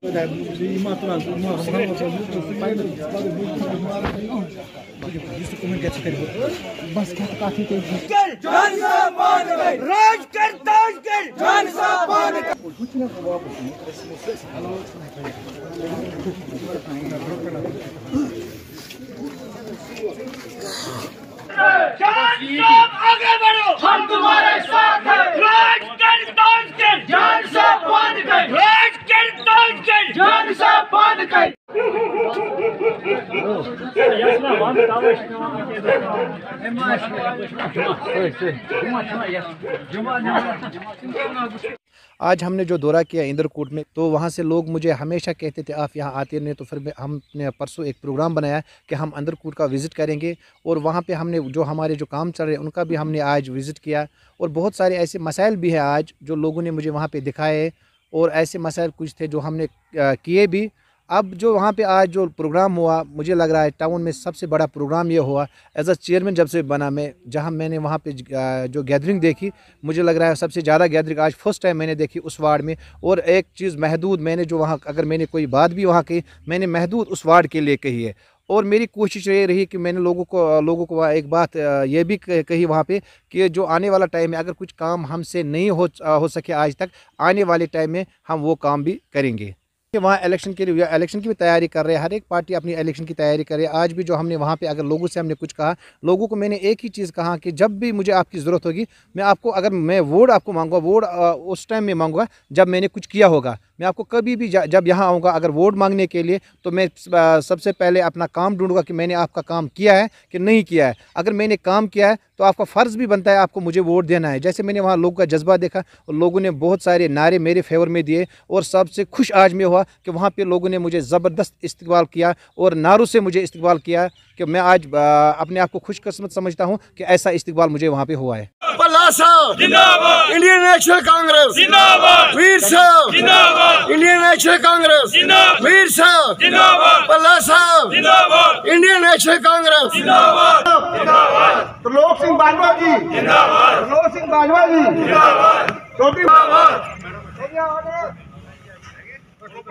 आगे बढ़ो, हम तुम्हारे साथ हैं। राज कर ताज कर, जान से बांध कर, राज कर ताज कर, जान से बांध कर। आज हमने जो दौरा किया इंद्रकूट में, तो वहाँ से लोग मुझे हमेशा कहते थे आप यहाँ आते नहीं, तो फिर हमने परसों एक प्रोग्राम बनाया कि हम इंद्रकूट का विज़िट करेंगे और वहाँ पे हमने जो हमारे जो काम चल रहे हैं उनका भी हमने आज विज़िट किया। और बहुत सारे ऐसे मसाइल भी हैं आज जो लोगों ने मुझे वहाँ पे दिखाए, और ऐसे मसाइल कुछ थे जो हमने किए भी। अब जो वहाँ पे आज जो प्रोग्राम हुआ, मुझे लग रहा है टाउन में सबसे बड़ा प्रोग्राम ये हुआ एज अ चेयरमैन जब से बना मैं, जहाँ मैंने वहाँ पे जो गैदरिंग देखी, मुझे लग रहा है सबसे ज़्यादा गैदरिंग आज फर्स्ट टाइम मैंने देखी उस वार्ड में। और एक चीज़ महदूद, मैंने जो वहाँ अगर मैंने कोई बात भी वहाँ कही, मैंने महदूद उस वार्ड के लिए कही है। और मेरी कोशिश ये रही कि मैंने लोगों को वहाँ एक बात ये भी कही वहाँ पे कि जो आने वाला टाइम है, अगर कुछ काम हमसे नहीं हो सके आज तक, आने वाले टाइम में हम वो काम भी करेंगे। कि वहाँ इलेक्शन के लिए इलेक्शन की भी तैयारी कर रहे हैं, हर एक पार्टी अपनी इलेक्शन की तैयारी कर रही है। आज भी जो हमने वहाँ पे अगर लोगों से हमने कुछ कहा, लोगों को मैंने एक ही चीज़ कहा कि जब भी मुझे आपकी ज़रूरत होगी, मैं आपको, अगर मैं वोट आपको मांगूंगा, वोट उस टाइम में मांगूंगा जब मैंने कुछ किया होगा। मैं आपको कभी भी जब यहाँ आऊँगा अगर वोट मांगने के लिए, तो मैं सबसे पहले अपना काम ढूंढूंगा कि मैंने आपका काम किया है कि नहीं किया है। अगर मैंने काम किया है तो आपका फ़र्ज़ भी बनता है आपको मुझे वोट देना है। जैसे मैंने वहाँ लोगों का जज्बा देखा और लोगों ने बहुत सारे नारे मेरे फेवर में दिए, और सबसे खुश आज मैं हुआ कि वहाँ पे लोगों ने मुझे ज़बरदस्त इस्तकबाल किया और नारों से मुझे इस्तकबाल किया, कि मैं आज अपने आप को खुशकिस्मत समझता हूँ कि ऐसा इस्तकबाल मुझे वहाँ पे हुआ है। जिंदाबाद, इंडियन नेशनल कांग्रेस जिंदाबाद, वीर साहब जिंदाबाद, इंडियन नेशनल कांग्रेस जिंदाबाद, वीर साहब जिंदाबाद, पल्ला साहब जिंदाबाद, इंडियन नेशनल कांग्रेस जिंदाबाद, त्रिलोक सिंह बाजवा जी जिंदाबाद, त्रिलोक सिंह बाजवा जी जिंदाबाद, छोटी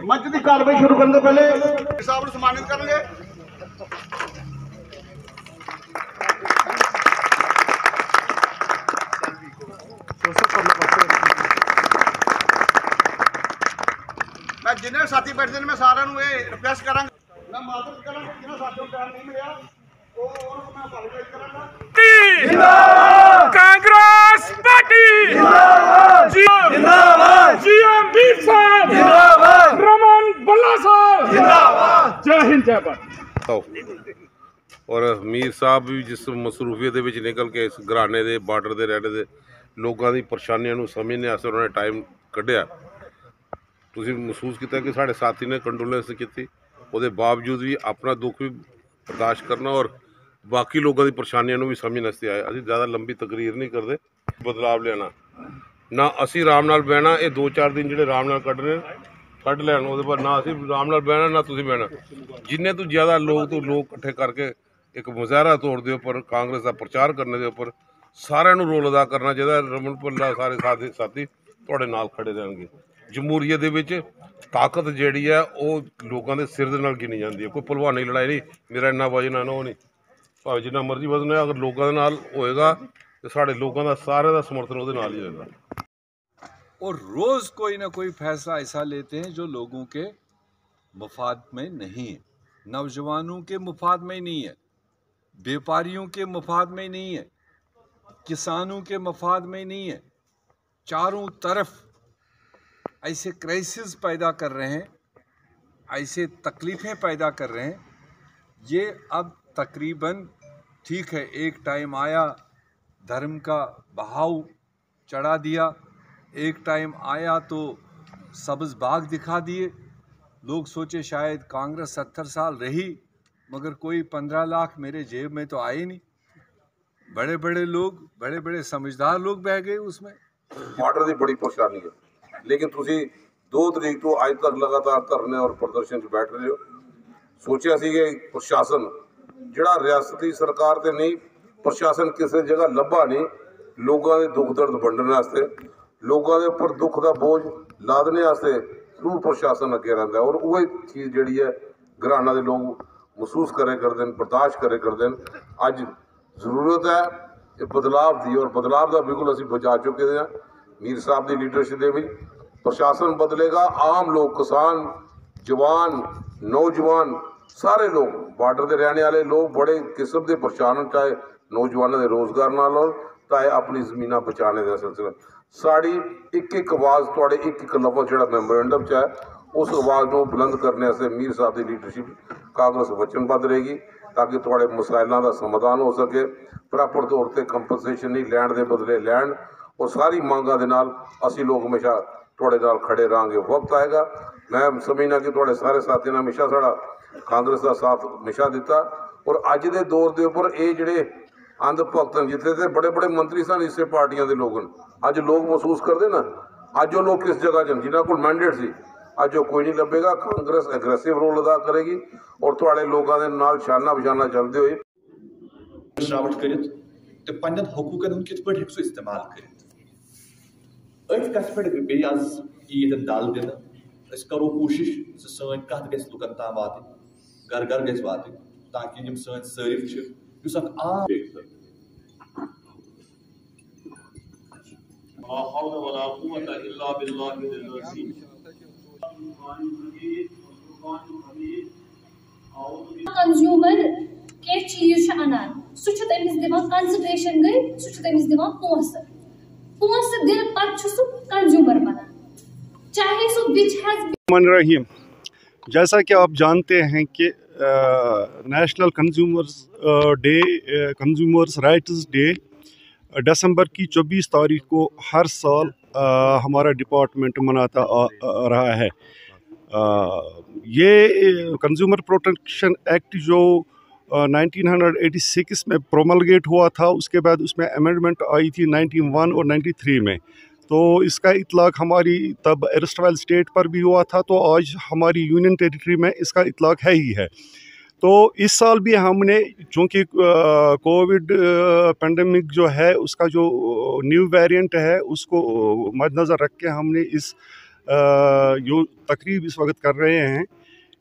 मंच की कार्रवाई शुरू करने से पहले साहब को सम्मानित करेंगे। मैं जिन्हें साथी बैठते हैं मैं सारे रिक्वेस्ट करा, मैं माजरत करा जिन्हें साथियों को टाइम नहीं मिला तो उनको मैं अपोलोजाइज करांगा। कांग्रेस पार्टी जिंदाबाद, जिंदाबाद, जीएम वीर साहब जिंदाबाद, रमन बल्ला साहब जिंदाबाद। जय हिंद, जय भारत। और मीर साहब भी जिस मसरूफियत ਦੇ ਵਿੱਚ ਨਿਕਲ ਕੇ ਇਸ ਘਰਾਣੇ ਦੇ ਬਾਰਡਰ ਦੇ ਰਹਿਣੇ ਦੇ ਲੋਕਾਂ ਦੀ ਪਰੇਸ਼ਾਨੀਆਂ ਨੂੰ ਸਮਝਣ ਵਾਸਤੇ ਉਹਨਾਂ ਨੇ ਟਾਈਮ ਕੱਢਿਆ। ਤੁਸੀਂ ਮਹਿਸੂਸ ਕੀਤਾ ਕਿ ਸਾਡੇ ਸਾਥੀ ਨੇ ਕੰਡੋਲੈਂਸ ਕੀਤੀ, ਉਹਦੇ ਬਾਵਜੂਦ ਵੀ ਆਪਣਾ ਦੁੱਖ ਵੀ ਬਰਦਾਸ਼ਤ ਕਰਨਾ ਔਰ ਬਾਕੀ ਲੋਕਾਂ ਦੀ ਪਰੇਸ਼ਾਨੀਆਂ ਨੂੰ ਵੀ ਸਮਝਣ ਵਾਸਤੇ ਆਏ। ਅਸੀਂ ਜ਼ਿਆਦਾ ਲੰਬੀ ਤਕਰੀਰ ਨਹੀਂ ਕਰਦੇ, ਬਦਲਾਵ ਲਿਆਣਾ ਨਾ, ਅਸੀਂ ਆਰਾਮ ਨਾਲ ਬਹਿਣਾ। ਇਹ 2-4 ਦਿਨ ਜਿਹੜੇ ਆਰਾਮ ਨਾਲ ਕੱਢ ਰਹੇ ਕੱਢ ਲੈਣ, ਉਹਦੇ ਪਰ ਨਾ ਅਸੀਂ ਆਰਾਮ ਨਾਲ ਬਹਿਣਾ ਨਾ ਤੁਸੀਂ ਬਹਿਣਾ। ਜਿੰਨੇ ਤੋਂ ਜ਼ਿਆਦਾ ਲੋਕ ਇਕੱਠੇ ਕਰਕੇ ਇੱਕ ਮੁਜ਼ਾਹਰਾ ਤੌਰ ਦੇ ਉੱਪਰ ਕਾਂਗਰਸ ਦਾ ਪ੍ਰਚਾਰ ਕਰਨ ਦੇ ਉੱਪਰ ਸਾਰਿਆਂ ਨੂੰ ਰੋਲ ਅਦਾ ਕਰਨਾ ਚਾਹੀਦਾ। ਰਮਨ ਭੱਲਾ ਸਾਰੇ ਸਾਥੀ ਤੁਹਾਡੇ ਨਾਲ ਖੜੇ ਰਹਿਣਗੇ। ਜਮਹੂਰੀਅਤ ਦੇ ਵਿੱਚ ਤਾਕਤ ਜਿਹੜੀ ਹੈ ਉਹ ਲੋਕਾਂ ਦੇ ਸਿਰ ਦੇ ਨਾਲ ਗਿਣੀ ਜਾਂਦੀ ਹੈ। ਕੋਈ ਭਲਵਾਨੀ ਲੜਾਈ ਨਹੀਂ, ਮੇਰਾ ਇੰਨਾ ਵਜਨ ਹੈ ਨਾ, ਉਹ ਨਹੀਂ, ਭਾਵੇਂ ਜਿੰਨਾ ਮਰਜ਼ੀ ਵਜ਼ਨ ਹੈ, ਅਗਰ ਲੋਕਾਂ ਦੇ ਨਾਲ ਹੋਏਗਾ तो साढ़े लोगों का सारे का समर्थन वो नाल ही रहता। और रोज़ कोई ना कोई फैसला ऐसा लेते हैं जो लोगों के मुफाद में नहीं है, नौजवानों के मुफाद में नहीं है, व्यापारियों के मुफाद में नहीं है, किसानों के मुफाद में नहीं है। चारों तरफ ऐसे क्राइसिस पैदा कर रहे हैं, ऐसे तकलीफ़ें पैदा कर रहे हैं। ये अब तकरीबन ठीक है, एक टाइम आया धर्म का बहाव चढ़ा दिया, एक टाइम आया तो सब्ज़ बाग दिखा दिए। लोग सोचे शायद कांग्रेस 70 साल रही, मगर कोई 15 लाख मेरे जेब में तो आए नहीं। बड़े बड़े लोग, बड़े बड़े समझदार लोग बह गए उसमें। बॉर्डर की बड़ी परेशानी है, लेकिन तुसी 2 तरीक तो अज तक लगातार धरने और प्रदर्शन बैठ रहे हो। सोचा सी कि प्रशासन जिहड़ा रियासती सरकार ते नहीं, प्रशासन किसी जगह लभा नहीं लोगों के दुख दर्द वंडने वास्ते, लोगों के उपर दुख का बोझ लादने वास्ते जरूर प्रशासन अगे रहिंदा है। और वही चीज़ जिहड़ी है घराना दे लोग महसूस करे करते हैं, बर्दाश्त करे करते हैं। अज जरूरत है बदलाव की, और बदलाव का बिल्कुल असीं बचा चुके हैं। मीर साहब की लीडरशिप दे विच प्रशासन बदलेगा, आम लोग, किसान, जवान, नौजवान, सारे लोग, बार्डर के रहने वाले लोग बड़े किस्म के परेशान, चाहे नौजवानों के रोज़गार नाल होण, चाहे अपनी ज़मीनां बचाने का सिलसिला। साड़ी एक एक आवाज़, थोड़े एक एक लफ्ज़ जो मैमोरेंडम च है, उस आवाज़ को बुलंद करने से मीर साहब की लीडरशिप कांग्रेस वचनबद्ध रहेगी, ताकि थोड़े मसाइलों का समाधान हो सके। प्रॉपर तौर पर कंपनसेशन नहीं लैंड के बदले लैंड, और सारी मांगों के नाल असीं लोग हमेशा थोड़े नाल खड़े रहेंगे। वक्त आएगा, मैं समझना कि थोड़े सारे साथियों ने हमेशा साड़ा कांग्रेस का साथ हमेशा दिता, और अज के दौर के उपर ये जोड़े अंध भगत जिथे थे बड़े बड़े मंत्री सन इसे पार्टियां के लोग, अज लोग महसूस करते ना, अज वो लोग किस जगह च जिन्होंने को मैंडेट सी, अज वो कोई नहीं लभेगा। कांग्रेस एग्रेसिव रोल अदा करेगी, और थोड़े लोगों के नाल शाना बशाना चलते हुए रावट कर पन्न हकूकन हूं कित पे सह इस्तेमाल कर। अथ कथ पे बे आज ईद दल दिन करो कोशिश सन कत गस लुकन ताम वात, घर घर गस वात, ताकि यम सन सारिफ आम कंज्यूमर के चीज अनान सह तमिस दिवान कंसिडरेशन गई सह तमिस दिवान पोंस दिन पत्त सह कंज्यूमर बनान, चाहे सो विच हैज रहीम। जैसा कि आप जानते हैं कि नेशनल कंज्यूमर्स राइट्स डे दिसंबर की 24 तारीख को हर साल हमारा डिपार्टमेंट मनाता आ रहा है। ये कंज्यूमर प्रोटेक्शन एक्ट जो 1986 में प्रोमलगेट हुआ था, उसके बाद उसमें अमेंडमेंट आई थी 91 और 93 में। तो इसका इतलाक हमारी तब एरस्टवाइल स्टेट पर भी हुआ था, तो आज हमारी यूनियन टेरिटरी में इसका इतलाक है ही है। तो इस साल भी हमने, चूँकि कोविड पेंडेमिक जो है उसका जो न्यू वेरिएंट है उसको मद्देनज़र रख के हमने इस जो तकरीब इस वक्त कर रहे हैं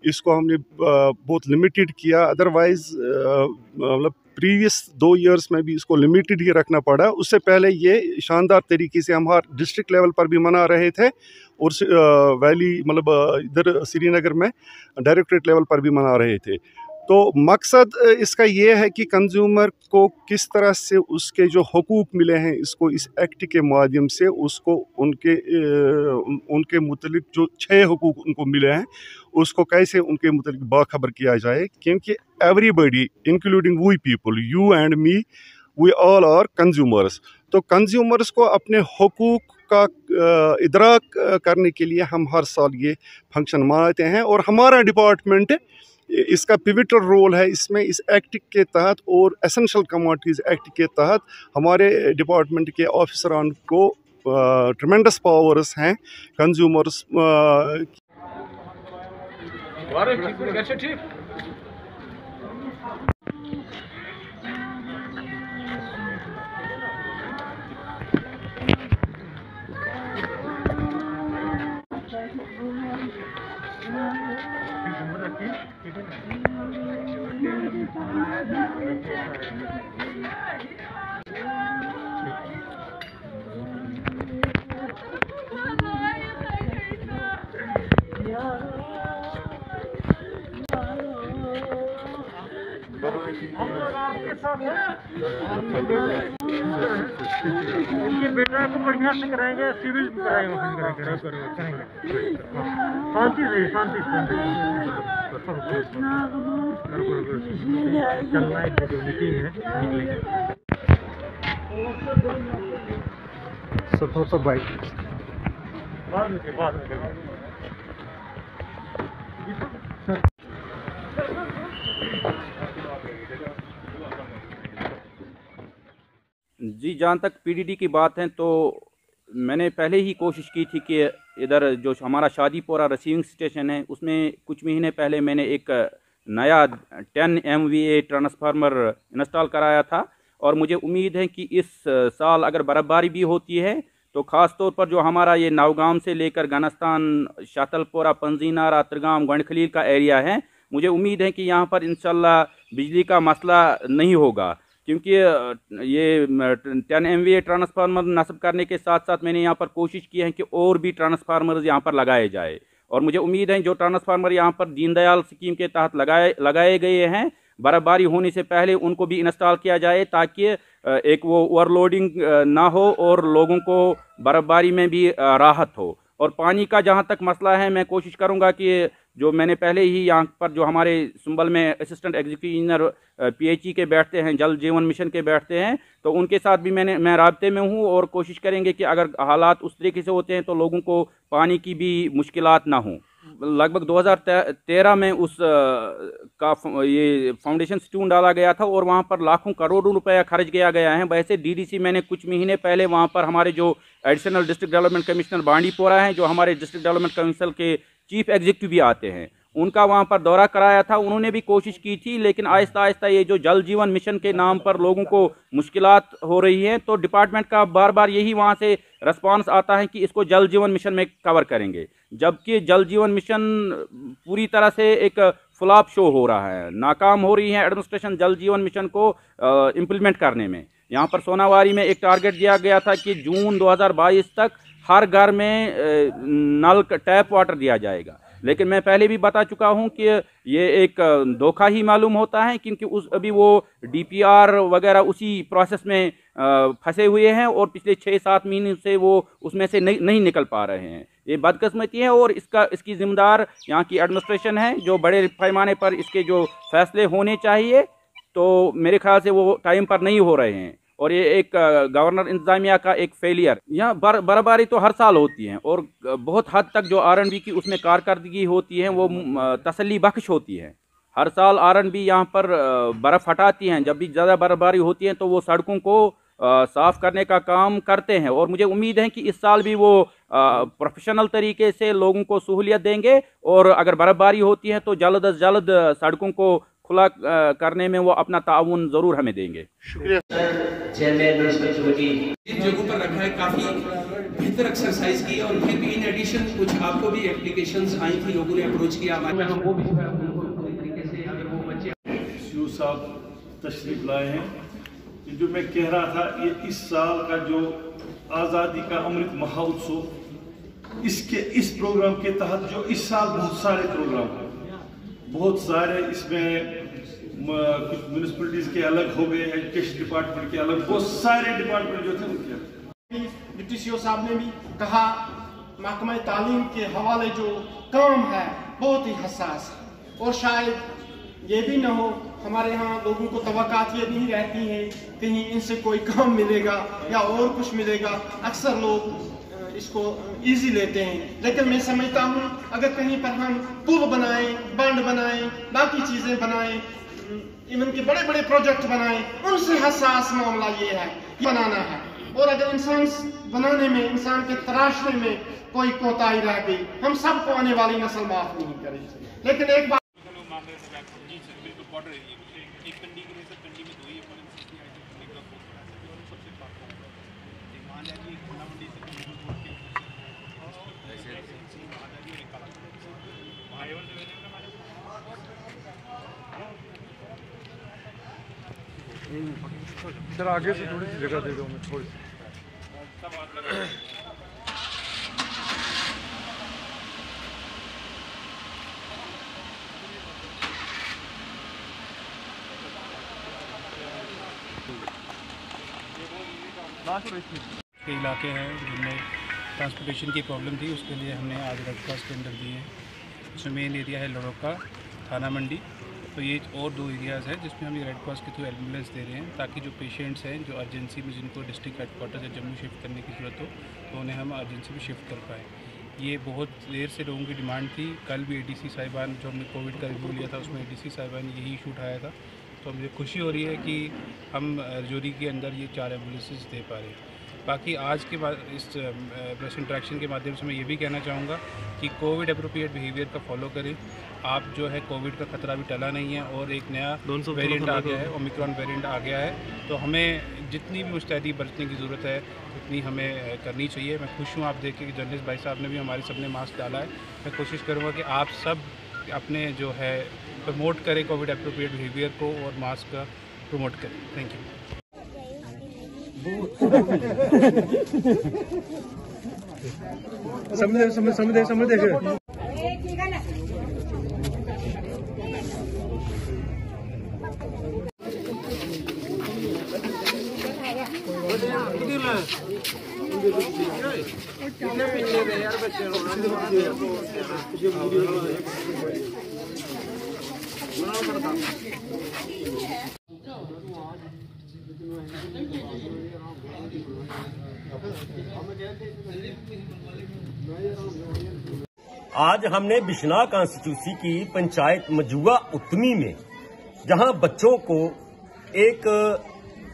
इसको हमने बहुत लिमिटेड किया। अदरवाइज़ मतलब प्रीवियस 2 इयर्स में भी इसको लिमिटेड ही रखना पड़ा। उससे पहले ये शानदार तरीके से हम हर डिस्ट्रिक्ट लेवल पर भी मना रहे थे, और वैली मतलब इधर श्रीनगर में डायरेक्टरेट लेवल पर भी मना रहे थे। तो मकसद इसका ये है कि कंज्यूमर को किस तरह से उसके जो हकूक़ मिले हैं इसको इस एक्ट के माध्यम से उसको उनके मुतलिक जो 6 हकूक़ उनको मिले हैं उसको कैसे उनके मुतलिक बाखबर किया जाए, क्योंकि everybody including we people, you and me, we all are consumers. तो कंज्यूमर्स को अपने हकूक़ का इदराक करने के लिए हम हर साल ये फंक्शन मनाते हैं, और हमारा डिपार्टमेंट इसका पिविटल रोल है इसमें। इस एक्ट के तहत और एसेंशियल कमोडिटीज़ एक्ट के तहत हमारे डिपार्टमेंट के ऑफिसरान को ट्रेमेंडस पावर्स हैं कंज्यूमर्स इनके बेटा को बढ़िया से कराएंगे, सीरीज कराएंगे, शांति से चलना है, जो मीटिंग है सब बाइक बाद में जी। जहाँ तक पीडीडी की बात है तो मैंने पहले ही कोशिश की थी कि इधर जो हमारा शादीपुरा रिसीविंग स्टेशन है उसमें कुछ महीने पहले मैंने एक नया 10 MVA ट्रांसफार्मर इंस्टॉल कराया था, और मुझे उम्मीद है कि इस साल अगर बर्फ़बारी भी होती है तो ख़ास तौर पर जो हमारा ये नवगाम से लेकर गनस्तान, शातलपोरा, पंजीनारा, त्रिगाम, गंडखलील का एरिया है, मुझे उम्मीद है कि यहाँ पर इंशाल्लाह बिजली का मसला नहीं होगा, क्योंकि ये 10 MVA ट्रांसफार्मर नस्ब करने के साथ साथ मैंने यहाँ पर कोशिश की है कि और भी ट्रांसफार्मर यहाँ पर लगाए जाए, और मुझे उम्मीद है जो ट्रांसफार्मर यहाँ पर दीनदयाल स्कीम के तहत लगाए गए हैं, बर्फबारी होने से पहले उनको भी इंस्टॉल किया जाए, ताकि एक वो ओवरलोडिंग ना हो और लोगों को बर्फबारी में भी राहत हो। और पानी का जहाँ तक मसला है, मैं कोशिश करूँगा कि जो मैंने पहले ही यहाँ पर जो हमारे सुंबल में असिस्टेंट एग्जीक्यूटिव इंजीनियर PHE के बैठते हैं, जल जीवन मिशन के बैठते हैं, तो उनके साथ भी मैं राब्ते में हूँ, और कोशिश करेंगे कि अगर हालात उस तरीके से होते हैं तो लोगों को पानी की भी मुश्किलात ना हों। लगभग 2013 में उस का ये फाउंडेशन स्टोन डाला गया था और वहाँ पर लाखों करोड़ों रुपया खर्च किया गया है। वैसे DDC मैंने कुछ महीने पहले वहाँ पर हमारे जो additional district development commissioner Bandipora हैं, जो हमारे डिस्ट्रिक्ट डेवलपमेंट काउंसिल के चीफ एग्जीक्यूटिव भी आते हैं, उनका वहाँ पर दौरा कराया था। उन्होंने भी कोशिश की थी, लेकिन आहिस्ता आहिस्ता ये जो जल जीवन मिशन के नाम पर लोगों को मुश्किलात हो रही हैं, तो डिपार्टमेंट का बार बार यही वहाँ से रिस्पांस आता है कि इसको जल जीवन मिशन में कवर करेंगे, जबकि जल जीवन मिशन पूरी तरह से एक फ्लॉप शो हो रहा है, नाकाम हो रही है एडमिनिस्ट्रेशन जल जीवन मिशन को इम्प्लीमेंट करने में। यहाँ पर सोनावारी में एक टारगेट दिया गया था कि जून 2022 तक हर घर में नल टैप वाटर दिया जाएगा, लेकिन मैं पहले भी बता चुका हूं कि ये एक धोखा ही मालूम होता है, क्योंकि अभी वो DPR वगैरह उसी प्रोसेस में फंसे हुए हैं और पिछले 6-7 महीने से वो उसमें से नहीं निकल पा रहे हैं। ये बदकिस्मती है और इसकी जिम्मेदार यहाँ की एडमिनिस्ट्रेशन है, जो बड़े पैमाने पर इसके जो फैसले होने चाहिए, तो मेरे ख्याल से वो टाइम पर नहीं हो रहे हैं, और ये एक गवर्नर इंतजामिया का एक फेलियर। यहाँ बर्फबारी तो हर साल होती है और बहुत हद तक जो R&B की उसमें कारकर्दगी होती है वो तसल्ली बख्श होती है। हर साल R&B यहाँ पर बर्फ़ हटाती हैं, जब भी ज़्यादा बर्फबारी होती है तो वो सड़कों को साफ़ करने का काम करते हैं, और मुझे उम्मीद है कि इस साल भी वो प्रोफेशनल तरीके से लोगों को सहूलियत देंगे, और अगर बर्फबारी होती है तो जल्द अज जल्द सड़कों को खुला करने में वो अपना ताउन ज़रूर हमें देंगे। शुक्रिया। इन जगहों पर रखा है, काफ़ी बेहतर एक्सरसाइज की, और फिर भी इन एडिशन कुछ आपको भी एप्लीकेशंस आई थी, लोगों ने अप्रोच किया हमारे, हम वो भी तरीके से अगर वो बच्चे CO साहब तशरीफ लाए हैं। जो मैं कह रहा था, ये इस साल का जो आज़ादी का अमृत महोत्सव, इस प्रोग्राम के तहत जो इस साल बहुत सारे प्रोग्राम हैं, बहुत सारे इसमें कुछ म्यूनिसिपैलिटीज के अलग हो गए, एजुकेशन डिपार्टमेंट के अलग, बहुत सारे डिपार्टमेंट जो थे उनके। डिप्टी CO साहब ने भी कहा, महकमा तालीम के हवाले जो काम है बहुत ही हसास है, और शायद ये भी ना हो, हमारे यहाँ लोगों को तवक्कात ये नहीं रहती है कहीं इनसे कोई काम मिलेगा या और कुछ मिलेगा, अक्सर लोग इसको इजी लेते हैं। लेकिन मैं समझता हूँ अगर कहीं पर हम पुल बनाएं, बंद बनाएं, बाकी चीजें बनाएं, इवन के बड़े बड़े प्रोजेक्ट बनाएं, उनसे हसास मामला ये है कि बनाना है, और अगर इंसान बनाने में, इंसान के तराशने में कोई कोताही रह गई, हम सबको आने वाली नस्ल माफ नहीं करेगी। लेकिन एक बात सर आगे से थोड़ी सी जगह दे दो हमें, थोड़ी सी। के इलाके हैं जिनमें ट्रांसपोर्टेशन की प्रॉब्लम थी, उसके लिए हमने आज रेड क्रॉस टेंडर दिए हैं। उसमें मेन एरिया है लड़ोका, थाना मंडी, तो ये और 2 एरियाज़ हैं जिसमें हम ये रेड क्रॉस के थ्रू एम्बुलेंस दे रहे हैं, ताकि जो पेशेंट्स हैं जो अर्जेंसी में जिनको डिस्ट्रिक्ट हेडक्वार्टर से जम्मू शिफ्ट करने की ज़रूरत हो तो उन्हें हम अर्जेंसी में शिफ्ट कर पाएँ। ये बहुत देर से लोगों की डिमांड थी। कल भी ADC साहिबान, जो हमने कोविड का रिव्यू लिया था उसमें ADC साहिबान यही इशू उठाया था, तो मुझे खुशी हो रही है कि हम रजौरी के अंदर ये 4 एम्बुलेंसेस दे पा रहे हैं। बाकी आज के बाद इस प्रेस इंटरेक्शन के माध्यम से मैं ये भी कहना चाहूँगा कि कोविड अप्रोप्रिएट बिहेवियर का फॉलो करें। आप जो है कोविड का ख़तरा भी टला नहीं है और एक नया वेरिएंट आ गया है, ओमिक्रॉन वेरिएंट आ गया है, तो हमें जितनी भी मुस्तैदी बरतने की ज़रूरत है उतनी हमें करनी चाहिए। मैं खुश हूँ आप देख के जर्नलिस्ट भाई साहब ने भी हमारे सबने मास्क डाला है। मैं कोशिश करूँगा कि आप सब अपने जो है प्रमोट करें कोविड अप्रोप्रिएट बिहेवियर को और मास्क का प्रमोट करें। Thank you. समझ आज हमने बिश्नाह कॉन्स्टिट्यूंसी की पंचायत मजुआ उत्तमी में जहां बच्चों को एक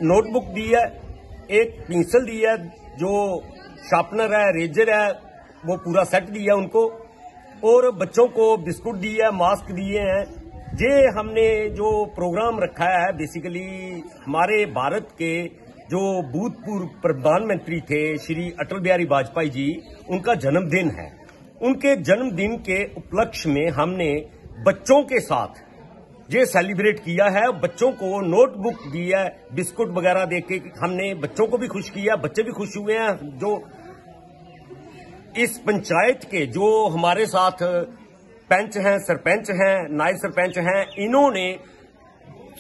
नोटबुक दी है, एक पेंसिल दी है, जो शार्पनर है, रेजर है, वो पूरा सेट दिया उनको, और बच्चों को बिस्कुट दिए है, मास्क दिए हैं। ये हमने जो प्रोग्राम रखा है बेसिकली हमारे भारत के जो भूतपूर्व प्रधानमंत्री थे श्री अटल बिहारी वाजपेयी जी, उनका जन्मदिन है। उनके जन्मदिन के उपलक्ष्य में हमने बच्चों के साथ ये सेलिब्रेट किया है। बच्चों को नोटबुक दी है, बिस्कुट वगैरह देके हमने बच्चों को भी खुश किया, बच्चे भी खुश हुए हैं। जो इस पंचायत के जो हमारे साथ पंच हैं, सरपंच हैं, नायब सरपंच हैं, इन्होंने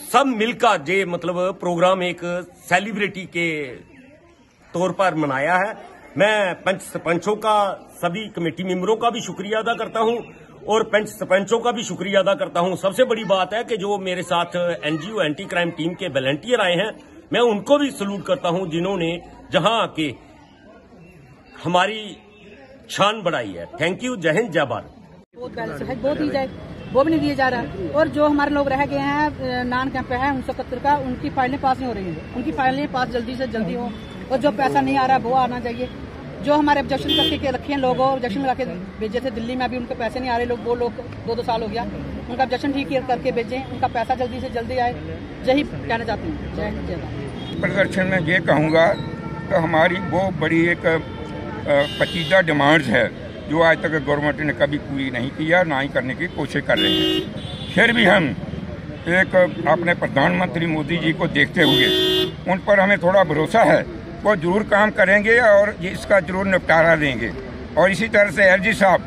सब मिलकर ये मतलब प्रोग्राम एक सेलिब्रिटी के तौर पर मनाया है। मैं पंच सरपंचों का, सभी कमेटी मेंबरों का भी शुक्रिया अदा करता हूं और पंच सरपंचों का भी शुक्रिया अदा करता हूं। सबसे बड़ी बात है कि जो मेरे साथ एनजीओ एंटी क्राइम टीम के वॉलंटियर आए हैं, मैं उनको भी सलूट करता हूं जिन्होंने जहां आके हमारी शान बढ़ाई है। Thank you. जय हिंद, जय भारत। बहुत दी जाए वो भी नहीं दिया जा रहा, और जो हमारे लोग रह गए हैं नॉन कैंप है 1971 का, उनकी फाइलें पास नहीं हो रही हैं। उनकी फाइलें पास जल्दी से जल्दी हो, और जो पैसा नहीं आ रहा वो आना चाहिए। जो हमारे ऑब्जेक्शन करके रखे हैं लोगों, ऑब्जेक्शन लगा के भेजे थे दिल्ली में, अभी उनके पैसे नहीं आ रहे। वो लोग 2-2 साल हो गया, उनका ऑब्जेक्शन ठीक करके भेजें, उनका पैसा जल्दी से जल्दी आए। यही कहना चाहती हूँ। जय हिंद, जय भारत। प्रदर्शन में ये कहूँगा तो हमारी वो बड़ी एक पचीदा डिमांड्स है जो आज तक गवर्नमेंट ने कभी पूरी नहीं किया, ना ही करने की कोशिश कर रही है। फिर भी हम एक अपने प्रधानमंत्री मोदी जी को देखते हुए उन पर हमें थोड़ा भरोसा है, वो जरूर काम करेंगे और इसका जरूर निपटारा देंगे। और इसी तरह से एलजी साहब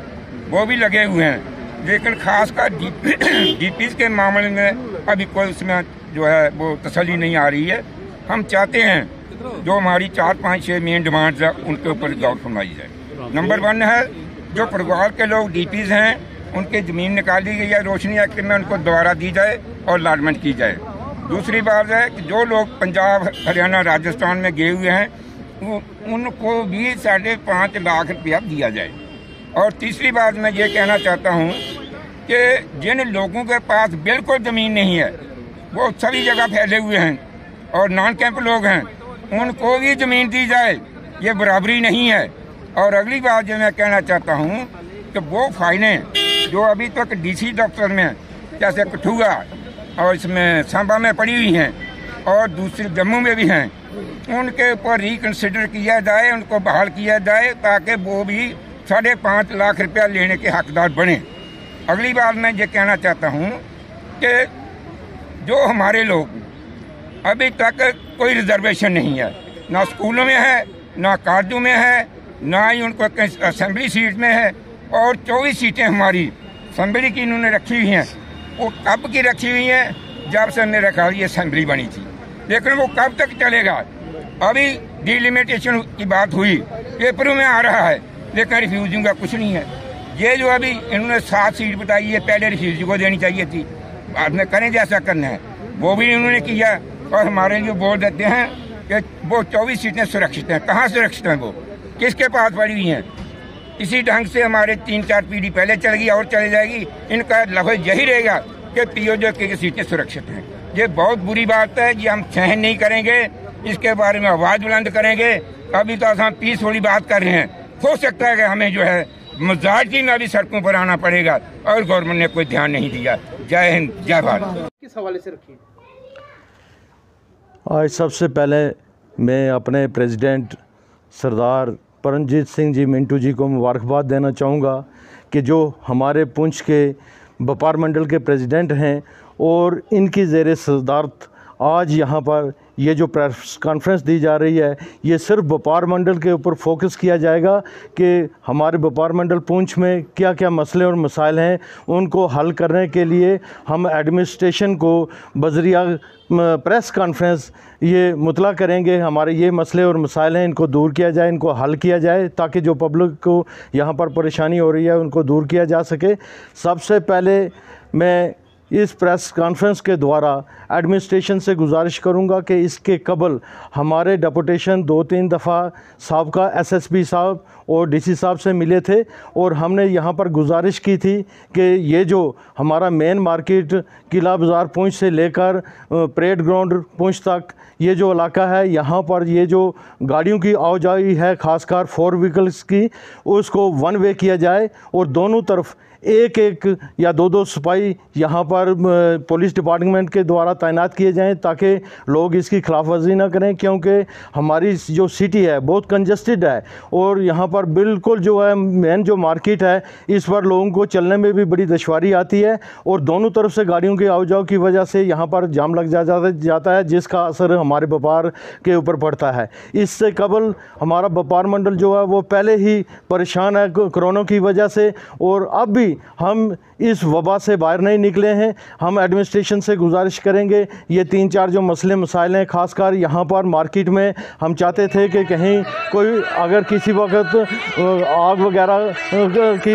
वो भी लगे हुए हैं, लेकिन खासकर डीपीज के मामले में अभी कोई उसमें जो है वो तसल्ली नहीं आ रही है। हम चाहते हैं जो हमारी 4-5-6 मेन डिमांड्स है उनके ऊपर गौर फरमाई जाए। नंबर 1 है जो परिवार के लोग डीपीज हैं उनकी ज़मीन निकाली गई है रोशनी एक्ट में, उनको दोबारा दी जाए और अलॉटमेंट की जाए। दूसरी बात है कि जो लोग पंजाब, हरियाणा, राजस्थान में गए हुए हैं उनको भी 5.5 लाख रुपया दिया जाए। और तीसरी बात मैं ये कहना चाहता हूँ कि जिन लोगों के पास बिल्कुल ज़मीन नहीं है, वो सभी जगह फैले हुए हैं और नॉन कैंप लोग हैं, उनको भी ज़मीन दी जाए। ये बराबरी नहीं है। और अगली बात जो मैं कहना चाहता हूँ कि वो फाइलें जो अभी तक डीसी दफ्तर में जैसे कठुआ और इसमें सांबा में पड़ी हुई हैं और दूसरे जम्मू में भी हैं, उनके ऊपर रिकन्सिडर किया जाए, उनको बहाल किया जाए ताकि वो भी 5.5 लाख रुपया लेने के हकदार बने। अगली बात मैं ये कहना चाहता हूँ कि जो हमारे लोग अभी तक कोई रिजर्वेशन नहीं है, ना स्कूलों में है, ना कॉलेजों में है, ना ही उनको असेंबली सीट में है। और 24 सीटें हमारी असेंबली की इन्होंने रखी हुई हैं। वो कब की रखी हुई हैं? जब से मेरे ख्याल ये असेंबली बनी थी, लेकिन वो कब तक चलेगा? अभी डिलिमिटेशन की बात हुई, पेपरों में आ रहा है, लेकिन रिफ्यूजिंग का कुछ नहीं है। ये जो अभी इन्होंने 7 सीट बताई है, पहले रिफ्यूजी को देनी चाहिए थी, बाद में करें जैसा करना है, वो भी इन्होंने किया। और हमारे जो बोल देते हैं कि वो 24 सीटें सुरक्षित हैं। कहाँ सुरक्षित हैं? वो किसके पास पड़ी हुई हैं? इसी ढंग से हमारे 3-4 पीढ़ी पहले चल गई और चली जाएगी। इनका लफ्ज़ यही रहेगा कि पीओजे की सीटें सुरक्षित हैं। ये बहुत बुरी बात है, ये हम सहन नहीं करेंगे, इसके बारे में आवाज़ बुलंद करेंगे अभी तो हम पीस वाली बात कर रहे हैं। हो सकता है कि हमें जो है मेजॉरिटी में अभी सड़कों पर आना पड़ेगा और गवर्नमेंट ने कोई ध्यान नहीं दिया। जय हिंद, जय भारत। किस हवाले से रखिए? आज सबसे पहले मैं अपने प्रेसिडेंट सरदार परमजीत सिंह जी मिंटू जी को मुबारकबाद देना चाहूँगा कि जो हमारे पुंछ के व्यापार मंडल के प्रेसिडेंट हैं और इनकी ज़ेर सदारत आज यहाँ पर ये जो प्रेस कॉन्फ्रेंस दी जा रही है, ये सिर्फ व्यापार मंडल के ऊपर फोकस किया जाएगा कि हमारे व्यापार मंडल पुंछ में क्या क्या मसले और मसाइल हैं, उनको हल करने के लिए हम एडमिनिस्ट्रेशन को बजरिया प्रेस कॉन्फ्रेंस ये मुतला करेंगे। हमारे ये मसले और मसाइल हैं, इनको दूर किया जाए, इनको हल किया जाए ताकि जो पब्लिक को यहाँ पर परेशानी हो रही है उनको दूर किया जा सके। सबसे पहले मैं इस प्रेस कॉन्फ्रेंस के द्वारा एडमिनिस्ट्रेशन से गुजारिश करूंगा कि इसके कबल हमारे डेपुटेशन 2-3 दफ़ा साबका एसएसपी साहब और डीसी साहब से मिले थे और हमने यहाँ पर गुजारिश की थी कि ये जो हमारा मेन मार्केट किला बाज़ार पुंछ से लेकर परेड ग्राउंड पुंछ तक ये जो इलाका है, यहाँ पर ये जो गाड़ियों की आवाजाही है ख़ासकर 4 व्हीकल्स की, उसको 1 वे किया जाए और दोनों तरफ एक या 2 सिपाही यहाँ पर पुलिस डिपार्टमेंट के द्वारा तैनात किए जाएं ताकि लोग इसकी खिलाफवर्जी ना करें, क्योंकि हमारी जो सिटी है बहुत कंजस्टेड है और यहाँ पर बिल्कुल जो है मेन जो मार्केट है इस पर लोगों को चलने में भी बड़ी दुश्वारी आती है और दोनों तरफ से गाड़ियों के आवाजाही की वजह से यहाँ पर जाम लग जाता है, जिसका असर हमारे व्यापार के ऊपर पड़ता है। इससे कबल हमारा व्यापार मंडल जो है वो पहले ही परेशान है कोरोना की वजह से और अब भी हम इस वबा से बाहर नहीं निकले हैं। हम एडमिनिस्ट्रेशन से गुजारिश करेंगे ये 3-4 जो मसले मसाइल हैं, ख़ासकर यहाँ पर मार्केट में हम चाहते थे कि कहीं कोई अगर किसी वक्त आग वगैरह की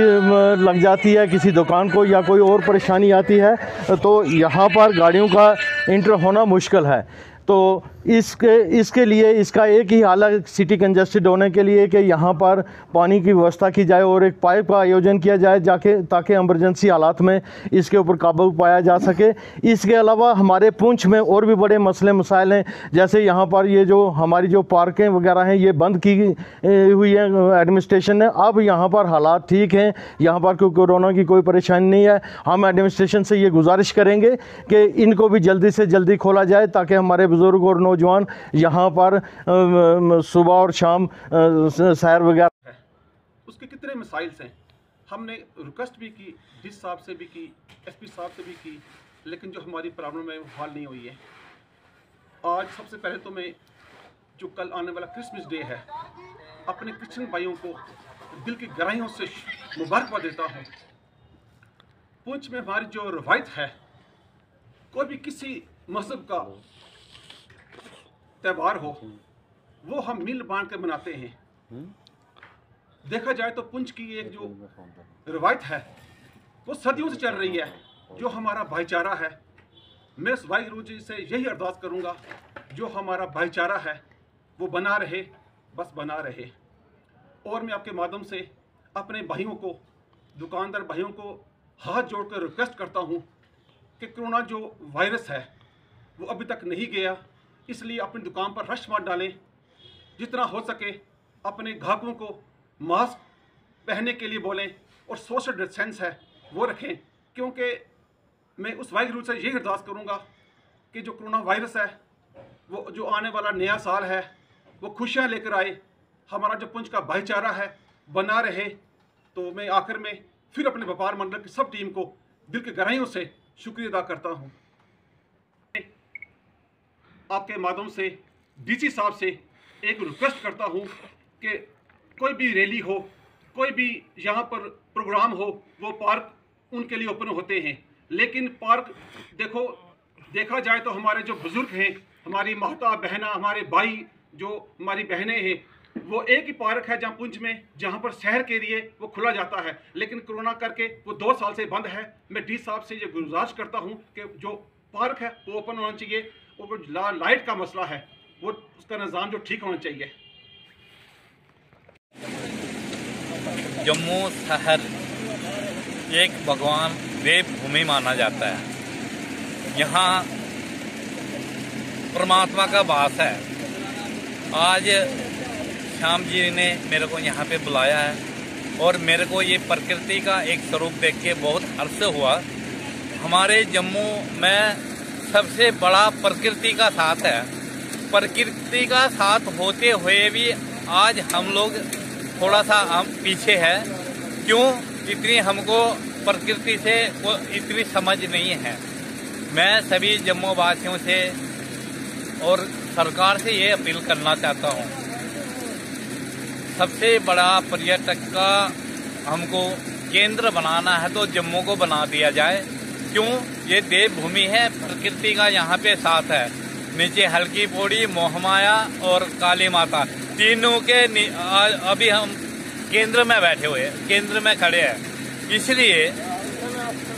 लग जाती है किसी दुकान को या कोई और परेशानी आती है तो यहाँ पर गाड़ियों का इंटर होना मुश्किल है। तो इसके लिए इसका एक ही हल है सिटी कंजस्टेड होने के लिए कि यहाँ पर पानी की व्यवस्था की जाए और एक पाइप का आयोजन किया जाए ताकि इमरजेंसी हालात में इसके ऊपर काबू पाया जा सके। इसके अलावा हमारे पुंछ में और भी बड़े मसले मसाइल हैं, जैसे यहाँ पर ये जो हमारी जो पार्कें वगैरह हैं ये बंद की हुई है एडमिनिस्ट्रेशन ने। अब यहाँ पर हालात ठीक हैं, यहाँ पर कोई कोरोना की कोई परेशानी नहीं है। हम एडमिनिस्ट्रेशन से ये गुजारिश करेंगे कि इनको भी जल्दी से जल्दी खोला जाए ताकि हमारे बुज़ुर्ग और नौजवान यहाँ पर सुबह और शाम सैर वगैरह। उसके कितने मसाइल हैं, हमने रिक्वेस्ट भी की, डीसी साहब से भी की, एसपी साहब से भी की, लेकिन जो हमारी प्रॉब्लम है वो हल नहीं हुई है। आज सबसे पहले तो मैं जो कल आने वाला क्रिसमस डे है अपने क्रिश्चियन भाइयों को दिल की गहराइयों से मुबारकबाद देता हूँ। पुंछ में हमारी जो रवायत है, कोई भी किसी मजहब का त्यौहार हो वो हम मिल बांट कर मनाते हैं। देखा जाए तो पुंछ की एक जो रवायत है वो सदियों से चल रही है, जो हमारा भाईचारा है। मैं उस वाहिगुरु जी से यही अरदास करूंगा जो हमारा भाईचारा है वो बना रहे, बस बना रहे। और मैं आपके माध्यम से अपने भाइयों को, दुकानदार भाइयों को हाथ जोड़कर रिक्वेस्ट करता हूं कि कोरोना जो वायरस है वो अभी तक नहीं गया, इसलिए अपनी दुकान पर रश मत डालें। जितना हो सके अपने ग्राहकों को मास्क पहनने के लिए बोलें और सोशल डिस्टेंस है वो रखें, क्योंकि मैं उस वाहिगुरु से यही अरदास करूंगा कि जो कोरोना वायरस है वो जो आने वाला नया साल है वो खुशियां लेकर आए, हमारा जो पुंछ का भाईचारा है बना रहे। तो मैं आखिर में फिर अपने व्यापार मंडल की सब टीम को दिल की गहराइयों से शुक्रिया अदा करता हूँ। आपके माध्यम से डीसी साहब से एक रिक्वेस्ट करता हूं कि कोई भी रैली हो, कोई भी यहाँ पर प्रोग्राम हो, वो पार्क उनके लिए ओपन होते हैं, लेकिन पार्क देखा जाए तो हमारे जो बुजुर्ग हैं, हमारी माता बहना, हमारे भाई जो हमारी बहनें हैं, वो एक ही पार्क है जहाँ पुंछ में, जहाँ पर शहर के लिए वो खुला जाता है, लेकिन कोरोना करके वो 2 साल से बंद है। मैं डी साहब से ये गुजारिश करता हूँ कि जो पार्क है वो ओपन होना चाहिए और जो लाइट का मसला है वो उसका निज़ाम जो ठीक होना चाहिए। जम्मू शहर एक भगवान देवभूमि माना जाता है, यहाँ परमात्मा का वास है। आज श्याम जी ने मेरे को यहाँ पे बुलाया है और मेरे को ये प्रकृति का एक स्वरूप देख के बहुत हर्ष हुआ। हमारे जम्मू में सबसे बड़ा प्रकृति का साथ है। प्रकृति का साथ होते हुए भी आज हम लोग थोड़ा सा हम पीछे हैं। क्यों? इतनी हमको प्रकृति से इतनी समझ नहीं है। मैं सभी जम्मू वासियों से और सरकार से ये अपील करना चाहता हूँ, सबसे बड़ा पर्यटक का हमको केंद्र बनाना है तो जम्मू को बना दिया जाए। क्यों? ये देवभूमि है, प्रकृति का यहाँ पे साथ है। नीचे हल्की पौड़ी, मोहमाया और काली माता, तीनों के अभी हम केंद्र में बैठे हुए हैं, केंद्र में खड़े हैं। इसलिए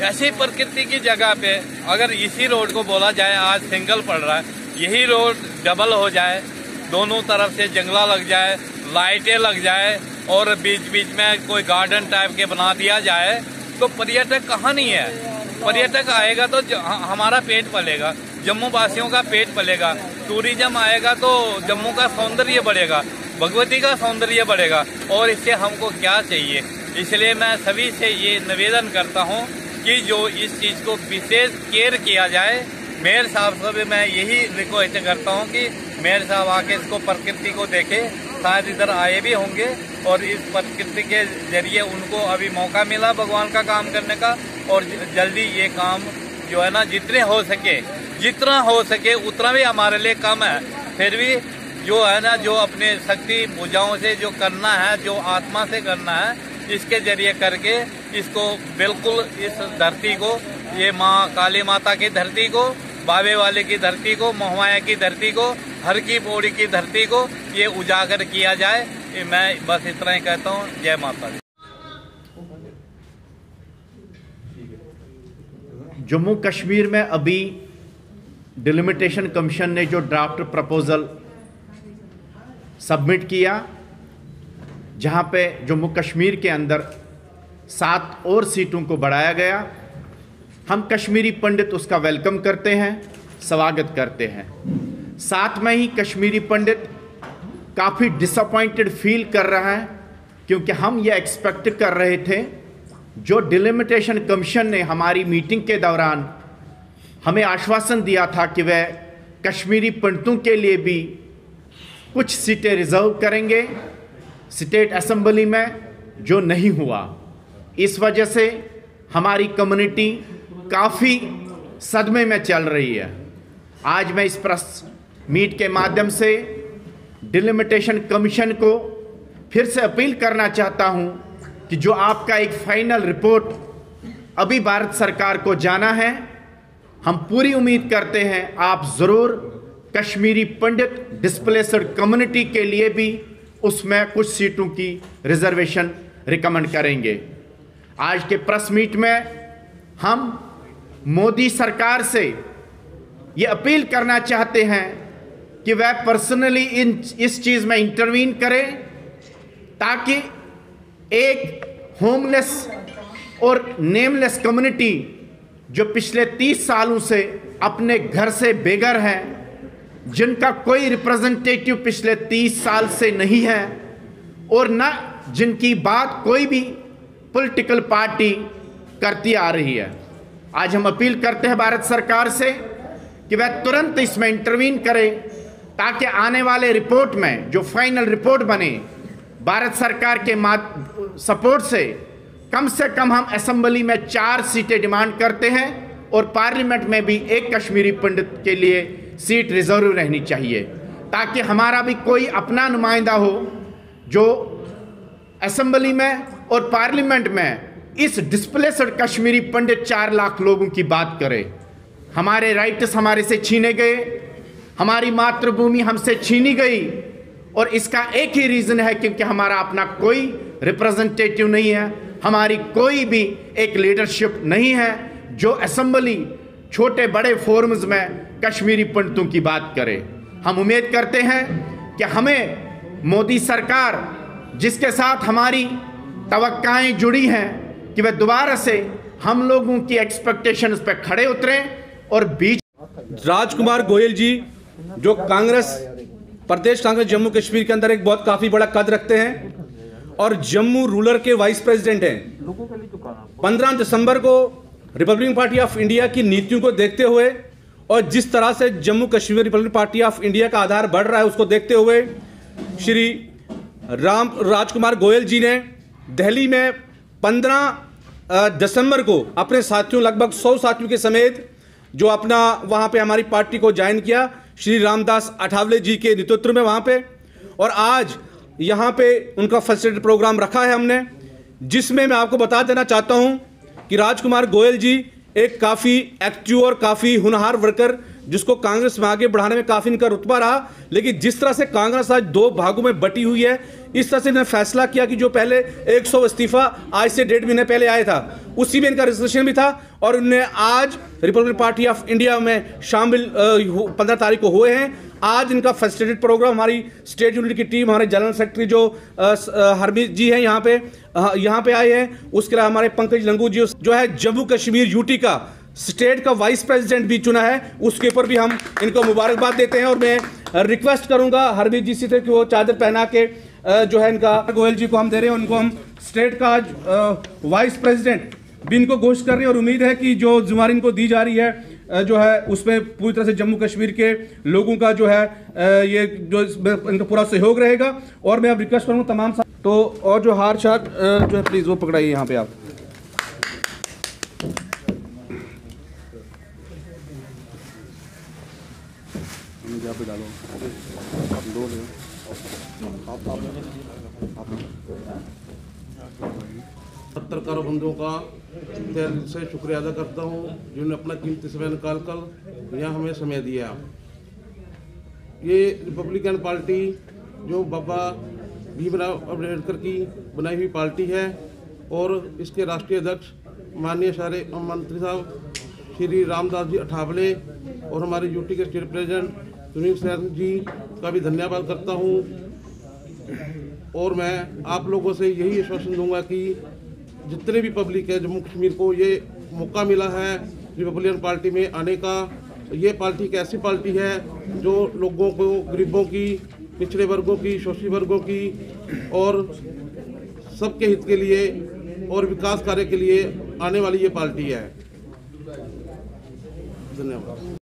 ऐसी प्रकृति की जगह पे अगर इसी रोड को बोला जाए, आज सिंगल पड़ रहा है, यही रोड डबल हो जाए, दोनों तरफ से जंगला लग जाए, लाइटें लग जाए और बीच बीच में कोई गार्डन टाइप के बना दिया जाए तो पर्यटक कहाँ नहीं है। पर्यटक आएगा तो हमारा पेट पलेगा, जम्मू वासियों का पेट पलेगा। टूरिज्म आएगा तो जम्मू का सौंदर्य बढ़ेगा, भगवती का सौंदर्य बढ़ेगा। और इससे हमको क्या चाहिए? इसलिए मैं सभी से ये निवेदन करता हूँ कि जो इस चीज़ को विशेष केयर किया जाए। मेयर साहब से भी मैं यही रिक्वेस्ट करता हूँ कि मेयर साहब आके इसको प्रकृति को देखे। शायद इधर आए भी होंगे और इस प्रकृति के जरिए उनको अभी मौका मिला भगवान का काम करने का। और जल्दी ये काम जो है ना, जितना हो सके उतना भी हमारे लिए कम है। फिर भी जो है ना, जो अपने शक्ति भुजाओं से जो करना है, जो आत्मा से करना है, इसके जरिए करके इसको बिल्कुल इस धरती को, ये माँ काली माता की धरती को, बाबे वाले की धरती को, मोहमाया की धरती को, हर की पौड़ी की धरती को ये उजागर किया जाए। मैं बस इतना ही कहता हूँ। जय माता दी। जम्मू कश्मीर में अभी डिलिमिटेशन कमीशन ने जो ड्राफ्ट प्रपोजल सबमिट किया, जहां पे जम्मू कश्मीर के अंदर 7 और सीटों को बढ़ाया गया, हम कश्मीरी पंडित उसका वेलकम करते हैं, स्वागत करते हैं। साथ में ही कश्मीरी पंडित काफ़ी डिसअपॉइंटेड फील कर रहा है, क्योंकि हम ये एक्सपेक्ट कर रहे थे, जो डिलिमिटेशन कमीशन ने हमारी मीटिंग के दौरान हमें आश्वासन दिया था कि वह कश्मीरी पंडितों के लिए भी कुछ सीटें रिजर्व करेंगे स्टेट असेंबली में, जो नहीं हुआ। इस वजह से हमारी कम्युनिटी काफ़ी सदमे में चल रही है। आज मैं इस प्रेस मीट के माध्यम से डिलिमिटेशन कमीशन को फिर से अपील करना चाहता हूं कि जो आपका एक फाइनल रिपोर्ट अभी भारत सरकार को जाना है, हम पूरी उम्मीद करते हैं आप ज़रूर कश्मीरी पंडित डिस्प्लेस्ड कम्युनिटी के लिए भी उसमें कुछ सीटों की रिजर्वेशन रिकमेंड करेंगे। आज के प्रेस मीट में हम मोदी सरकार से ये अपील करना चाहते हैं कि वह पर्सनली इस चीज़ में इंटरवीन करे, ताकि एक होमलेस और नेमलेस कम्युनिटी जो पिछले 30 सालों से अपने घर से बेघर हैं, जिनका कोई रिप्रेजेंटेटिव पिछले 30 साल से नहीं है और न जिनकी बात कोई भी पॉलिटिकल पार्टी करती आ रही है, आज हम अपील करते हैं भारत सरकार से कि वह तुरंत इसमें इंटरवीन करे, ताकि आने वाले रिपोर्ट में जो फाइनल रिपोर्ट बने, भारत सरकार के सपोर्ट से कम हम असेंबली में 4 सीटें डिमांड करते हैं और पार्लियामेंट में भी एक कश्मीरी पंडित के लिए सीट रिजर्व रहनी चाहिए, ताकि हमारा भी कोई अपना नुमाइंदा हो जो असेंबली में और पार्लियामेंट में इस डिस्प्लेस्ड कश्मीरी पंडित 4 लाख लोगों की बात करे। हमारे राइट्स हमारे से छीने गए, हमारी मातृभूमि हमसे छीनी गई, और इसका एक ही रीज़न है क्योंकि हमारा अपना कोई रिप्रेजेंटेटिव नहीं है, हमारी कोई भी एक लीडरशिप नहीं है जो असेंबली छोटे बड़े फोरम्स में कश्मीरी पंडितों की बात करे। हम उम्मीद करते हैं कि हमें मोदी सरकार, जिसके साथ हमारी तवक्काएं जुड़ी हैं, कि वह दोबारा से हम लोगों की एक्सपेक्टेशंस पे खड़े उतरें और बीच राजकुमार गोयल जी जो कांग्रेस प्रदेश कांग्रेस जम्मू कश्मीर के अंदर एक बहुत काफ़ी बड़ा कद रखते हैं और जम्मू रूरल के वाइस प्रेसिडेंट हैं। 15 दिसंबर को रिपब्लिकन पार्टी ऑफ इंडिया की नीतियों को देखते हुए और जिस तरह से Jammu Kashmir Republican party of India का आधार बढ़ रहा है उसको देखते हुए श्री राजकुमार गोयल जी ने दिल्ली में 15 दिसंबर को अपने साथियों लगभग 100 साथियों के समेत जो अपना वहाँ पे हमारी पार्टी को ज्वाइन किया श्री रामदास अठावले जी के नेतृत्व में वहाँ पे, और आज यहाँ पे उनका फर्स्ट एड प्रोग्राम रखा है हमने, जिसमें मैं आपको बता देना चाहता हूँ कि राजकुमार गोयल जी एक काफ़ी एक्टिव और काफ़ी होनहार वर्कर, जिसको कांग्रेस में आगे बढ़ाने में काफ़ी इनका रुतबा रहा, लेकिन जिस तरह से कांग्रेस आज 2 भागों में बटी हुई है, इस तरह से इन्होंने फैसला किया कि जो पहले 100 इस्तीफा आज से 1.5 महीने पहले आया था उसी में इनका रजिस्ट्रेशन भी था, और उन्होंने आज रिपब्लिकन पार्टी ऑफ इंडिया में शामिल 15 तारीख को हुए हैं। आज इनका फर्स्ट एड प्रोग्राम हमारी स्टेट यूनिट की टीम, हमारे जनरल सेक्रेटरी जो हरमीत जी हैं यहाँ पे आए हैं, उसके अलावा हमारे पंकज लंगू जी जो है जम्मू कश्मीर यूटी का स्टेट का वाइस प्रेसिडेंट भी चुना है, उसके ऊपर भी हम इनको मुबारकबाद देते हैं। और मैं रिक्वेस्ट करूंगा हरमीत जी से कि वो चादर पहना के जो है इनका गोयल जी को हम दे रहे हैं, उनको हम स्टेट का आज वाइस प्रेसिडेंट भी इनको घोषित कर रहे हैं, और उम्मीद है कि जो जिम्मेदारी इनको दी जा रही है जो है उसमें पूरी तरह से जम्मू कश्मीर के लोगों का जो है ये जो इनका पूरा सहयोग रहेगा। और मैं अब रिक्वेस्ट करूँगा तमाम तो और जो हार शार जो है प्लीज़ वो पकड़ाइए यहाँ पे आप। पे डालो आप 2 ले पत्रकार बंधुओं का तहे दिल से शुक्रिया अदा करता हूँ जिन्होंने अपना कीमती समय निकाल कर यहाँ हमें समय दिया। ये रिपब्लिकन पार्टी जो बाबा भीमराव अम्बेडकर की बनाई हुई पार्टी है, और इसके राष्ट्रीय अध्यक्ष माननीय सारे मंत्री साहब श्री रामदास जी अठावले और हमारे यूटी के स्टेट प्रेसिडेंट सुनील सैन जी का भी धन्यवाद करता हूँ। और मैं आप लोगों से यही आश्वासन दूंगा कि जितने भी पब्लिक है जम्मू कश्मीर को ये मौका मिला है रिपब्लिकन पार्टी में आने का, ये पार्टी एक ऐसी पार्टी है जो लोगों को, गरीबों की, पिछड़े वर्गों की, शोषित वर्गों की और सबके हित के लिए और विकास कार्य के लिए आने वाली ये पार्टी है। धन्यवाद।